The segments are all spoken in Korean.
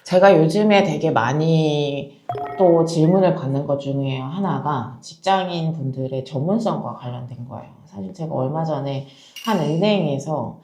제가 요즘에 되게 많이 또 질문을 받는 것 중에 하나가 직장인 분들의 전문성과 관련된 거예요. 사실 제가 얼마 전에 한 은행에서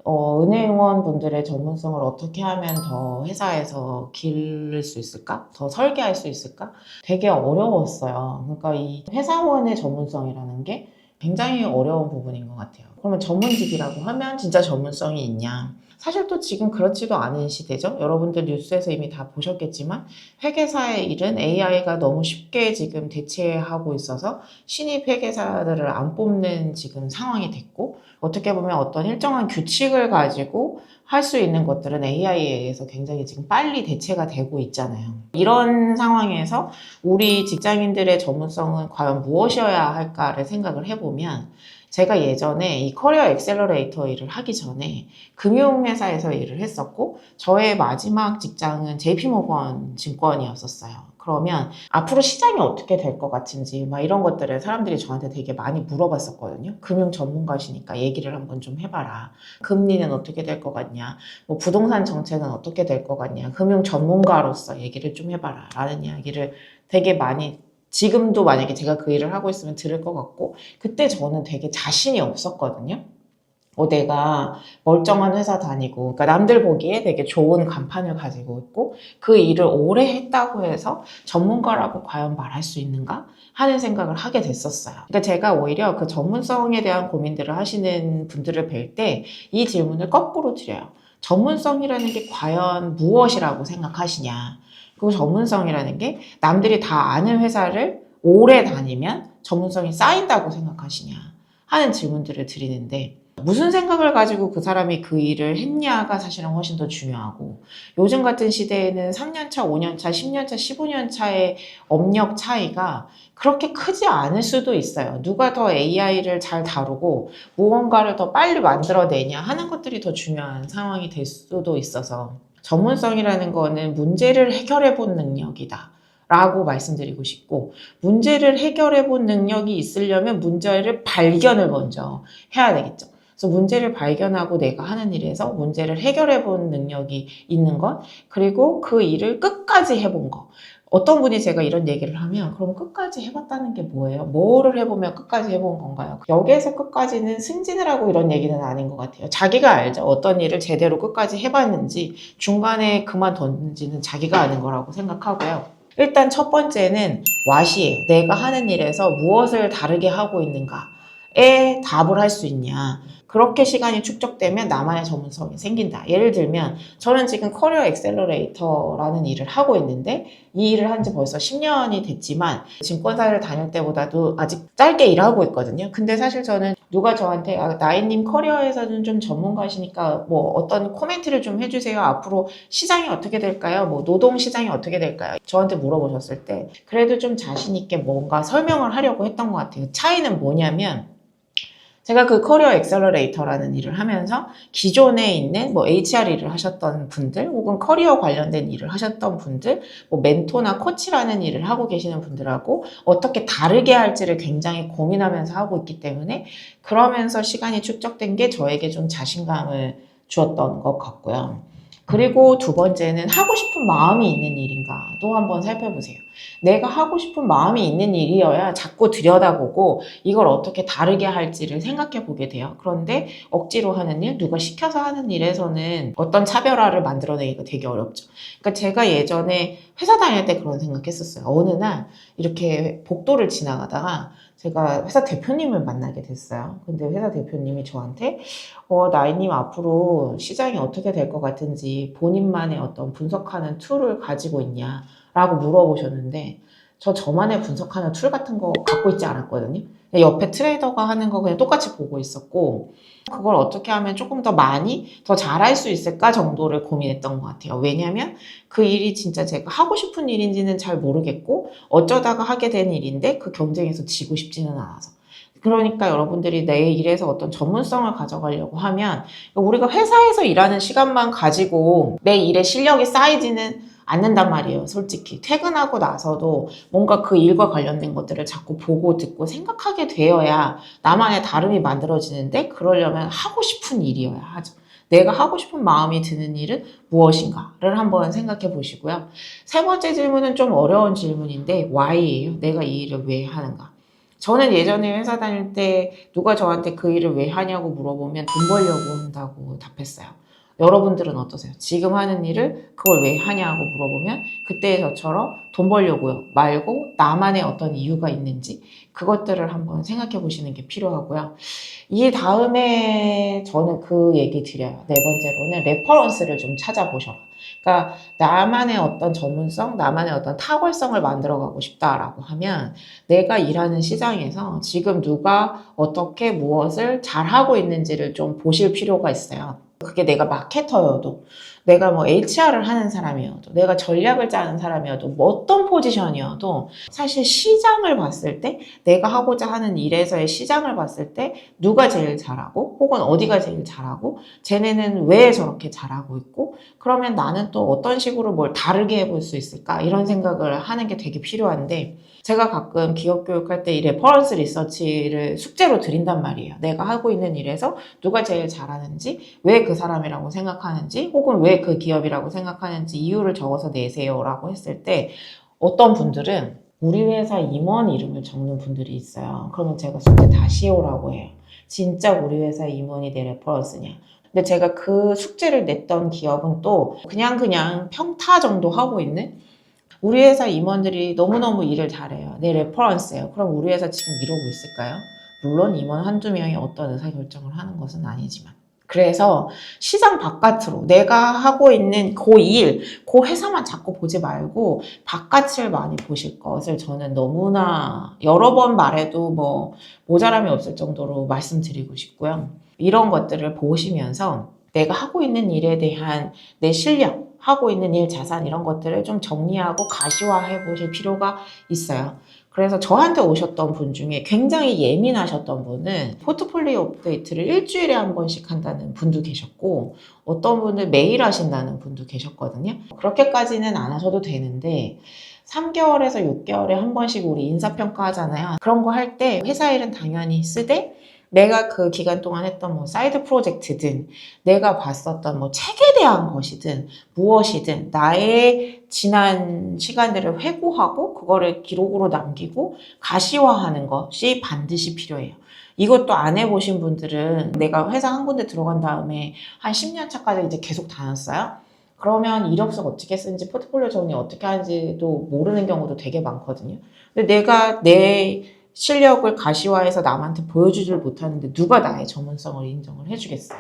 은행원 분들의 전문성을 어떻게 하면 더 회사에서 기를 수 있을까? 더 설계할 수 있을까? 되게 어려웠어요. 그러니까 이 회사원의 전문성이라는 게 굉장히 어려운 부분인 것 같아요. 그러면 전문직이라고 하면 진짜 전문성이 있냐? 사실 또 지금 그렇지도 않은 시대죠. 여러분들 뉴스에서 이미 다 보셨겠지만 회계사의 일은 AI가 너무 쉽게 지금 대체하고 있어서 신입 회계사들을 안 뽑는 지금 상황이 됐고, 어떻게 보면 어떤 일정한 규칙을 가지고 할 수 있는 것들은 AI에 의해서 굉장히 지금 빨리 대체가 되고 있잖아요. 이런 상황에서 우리 직장인들의 전문성은 과연 무엇이어야 할까를 생각을 해보면, 제가 예전에 이 커리어 액셀러레이터 일을 하기 전에 금융회사에서 일을 했었고, 저의 마지막 직장은 JP모건 증권이었었어요. 그러면 앞으로 시장이 어떻게 될 것 같은지 막 이런 것들을 사람들이 저한테 되게 많이 물어봤었거든요. 금융 전문가시니까 얘기를 한번 좀 해봐라. 금리는 어떻게 될 것 같냐? 뭐 부동산 정책은 어떻게 될 것 같냐? 금융 전문가로서 얘기를 좀 해봐라. 라는 이야기를 되게 많이, 지금도 만약에 제가 그 일을 하고 있으면 들을 것 같고, 그때 저는 되게 자신이 없었거든요. 내가 멀쩡한 회사 다니고, 그러니까 남들 보기에 되게 좋은 간판을 가지고 있고, 그 일을 오래 했다고 해서 전문가라고 과연 말할 수 있는가? 하는 생각을 하게 됐었어요. 그러니까 제가 오히려 그 전문성에 대한 고민들을 하시는 분들을 뵐 때 이 질문을 거꾸로 드려요. 전문성이라는 게 과연 무엇이라고 생각하시냐? 그리고 전문성이라는 게 남들이 다 아는 회사를 오래 다니면 전문성이 쌓인다고 생각하시냐? 하는 질문들을 드리는데, 무슨 생각을 가지고 그 사람이 그 일을 했냐가 사실은 훨씬 더 중요하고, 요즘 같은 시대에는 3년차, 5년차, 10년차, 15년차의 업력 차이가 그렇게 크지 않을 수도 있어요. 누가 더 AI를 잘 다루고 무언가를 더 빨리 만들어내냐 하는 것들이 더 중요한 상황이 될 수도 있어서, 전문성이라는 거는 문제를 해결해 본 능력이다 라고 말씀드리고 싶고, 문제를 해결해 본 능력이 있으려면 문제를 발견을 먼저 해야 되겠죠. 그래서 문제를 발견하고 내가 하는 일에서 문제를 해결해 본 능력이 있는 것, 그리고 그 일을 끝까지 해본 것. 어떤 분이 제가 이런 얘기를 하면, 그럼 끝까지 해봤다는 게 뭐예요? 뭐를 해보면 끝까지 해본 건가요? 여기에서 끝까지는 승진을 하고 이런 얘기는 아닌 것 같아요. 자기가 알죠. 어떤 일을 제대로 끝까지 해봤는지, 중간에 그만뒀는지는 자기가 아는 거라고 생각하고요. 일단 첫 번째는 what이에요. 내가 하는 일에서 무엇을 다르게 하고 있는가에 답을 할 수 있냐. 그렇게 시간이 축적되면 나만의 전문성이 생긴다. 예를 들면 저는 지금 커리어 액셀러레이터라는 일을 하고 있는데, 이 일을 한 지 벌써 10년이 됐지만 증권사를 다닐 때보다도 아직 짧게 일하고 있거든요. 근데 사실 저는 누가 저한테 나인님 커리어에서는 좀 전문가시니까 뭐 어떤 코멘트를 좀 해주세요. 앞으로 시장이 어떻게 될까요? 뭐 노동 시장이 어떻게 될까요? 저한테 물어보셨을 때 그래도 좀 자신 있게 뭔가 설명을 하려고 했던 것 같아요. 차이는 뭐냐면, 제가 그 커리어 액셀러레이터라는 일을 하면서 기존에 있는 뭐 HR 일을 하셨던 분들, 혹은 커리어 관련된 일을 하셨던 분들, 뭐 멘토나 코치라는 일을 하고 계시는 분들하고 어떻게 다르게 할지를 굉장히 고민하면서 하고 있기 때문에, 그러면서 시간이 축적된 게 저에게 좀 자신감을 주었던 것 같고요. 그리고 두 번째는 하고 싶은 마음이 있는 일인가도 한번 살펴보세요. 내가 하고 싶은 마음이 있는 일이어야 자꾸 들여다보고 이걸 어떻게 다르게 할지를 생각해 보게 돼요. 그런데 억지로 하는 일, 누가 시켜서 하는 일에서는 어떤 차별화를 만들어내기가 되게 어렵죠. 그러니까 제가 예전에 회사 다닐 때 그런 생각했었어요. 어느 날 이렇게 복도를 지나가다가 제가 회사 대표님을 만나게 됐어요. 근데 회사 대표님이 저한테 나이님 앞으로 시장이 어떻게 될 것 같은지 본인만의 어떤 분석하는 툴을 가지고 있냐 라고 물어보셨는데, 저만의 분석하는 툴 같은 거 갖고 있지 않았거든요. 옆에 트레이더가 하는 거 그냥 똑같이 보고 있었고, 그걸 어떻게 하면 조금 더 많이 더 잘할 수 있을까 정도를 고민했던 것 같아요. 왜냐하면 그 일이 진짜 제가 하고 싶은 일인지는 잘 모르겠고, 어쩌다가 하게 된 일인데 그 경쟁에서 지고 싶지는 않아서. 그러니까 여러분들이 내 일에서 어떤 전문성을 가져가려고 하면, 우리가 회사에서 일하는 시간만 가지고 내 일의 실력이 쌓이지는 않는단 말이에요. 솔직히 퇴근하고 나서도 뭔가 그 일과 관련된 것들을 자꾸 보고 듣고 생각하게 되어야 나만의 다름이 만들어지는데, 그러려면 하고 싶은 일이어야 하죠. 내가 하고 싶은 마음이 드는 일은 무엇인가를 한번 생각해 보시고요. 세 번째 질문은 좀 어려운 질문인데 why예요. 내가 이 일을 왜 하는가? 저는 예전에 회사 다닐 때 누가 저한테 그 일을 왜 하냐고 물어보면 돈 벌려고 한다고 답했어요. 여러분들은 어떠세요? 지금 하는 일을 그걸 왜 하냐고 물어보면 그때의 저처럼 돈 벌려고요 말고 나만의 어떤 이유가 있는지 그것들을 한번 생각해 보시는 게 필요하고요. 이 다음에 저는 그 얘기 드려요. 네 번째로는 레퍼런스를 좀 찾아보셔라. 그러니까 나만의 어떤 전문성, 나만의 어떤 탁월성을 만들어가고 싶다라고 하면 내가 일하는 시장에서 지금 누가 어떻게 무엇을 잘하고 있는지를 좀 보실 필요가 있어요. 그게 내가 마케터여도, 내가 뭐 HR을 하는 사람이어도, 내가 전략을 짜는 사람이어도, 뭐 어떤 포지션이어도 사실 시장을 봤을 때, 내가 하고자 하는 일에서의 시장을 봤을 때 누가 제일 잘하고, 혹은 어디가 제일 잘하고, 쟤네는 왜 저렇게 잘하고 있고, 그러면 나는 또 어떤 식으로 뭘 다르게 해볼 수 있을까? 이런 생각을 하는 게 되게 필요한데, 제가 가끔 기업 교육할 때 이 레퍼런스 리서치를 숙제로 드린단 말이에요. 내가 하고 있는 일에서 누가 제일 잘하는지, 왜 그 사람이라고 생각하는지, 혹은 왜 그 기업이라고 생각하는지 이유를 적어서 내세요라고 했을 때 어떤 분들은 우리 회사 임원 이름을 적는 분들이 있어요. 그러면 제가 숙제 다시 해오라고 해요. 진짜 우리 회사 임원이 내 레퍼런스냐? 근데 제가 그 숙제를 냈던 기업은 또 그냥 평타 정도 하고 있는 우리 회사 임원들이 너무너무 일을 잘해요. 내 레퍼런스예요. 그럼 우리 회사 지금 이러고 있을까요? 물론 임원 한두 명이 어떤 의사결정을 하는 것은 아니지만. 그래서 시장 바깥으로 내가 하고 있는 그 일, 그 회사만 자꾸 보지 말고 바깥을 많이 보실 것을 저는 너무나 여러 번 말해도 뭐 모자람이 없을 정도로 말씀드리고 싶고요. 이런 것들을 보시면서 내가 하고 있는 일에 대한 내 실력, 하고 있는 일, 자산 이런 것들을 좀 정리하고 가시화해 보실 필요가 있어요. 그래서 저한테 오셨던 분 중에 굉장히 예민하셨던 분은 포트폴리오 업데이트를 일주일에 한 번씩 한다는 분도 계셨고 어떤 분은 매일 하신다는 분도 계셨거든요. 그렇게까지는 안 하셔도 되는데 3개월에서 6개월에 한 번씩 우리 인사평가 하잖아요. 그런 거 할 때 회사 일은 당연히 쓰되 내가 그 기간 동안 했던 뭐 사이드 프로젝트든 내가 봤었던 뭐 책에 대한 것이든 무엇이든 나의 지난 시간들을 회고하고 그거를 기록으로 남기고 가시화하는 것이 반드시 필요해요. 이것도 안 해보신 분들은 내가 회사 한 군데 들어간 다음에 한 10년 차까지 이제 계속 다녔어요. 그러면 이력서 어떻게 쓰는지 포트폴리오 정리 어떻게 하는지도 모르는 경우도 되게 많거든요. 근데 내가 내 실력을 가시화해서 남한테 보여주질 못하는데 누가 나의 전문성을 인정을 해주겠어요.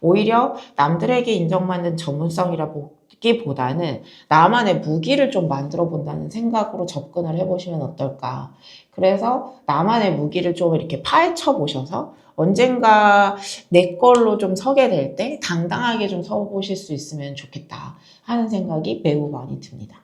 오히려 남들에게 인정받는 전문성이라기보다는 나만의 무기를 좀 만들어 본다는 생각으로 접근을 해보시면 어떨까. 그래서 나만의 무기를 좀 이렇게 파헤쳐 보셔서 언젠가 내 걸로 좀 서게 될 때 당당하게 좀 서보실 수 있으면 좋겠다 하는 생각이 매우 많이 듭니다.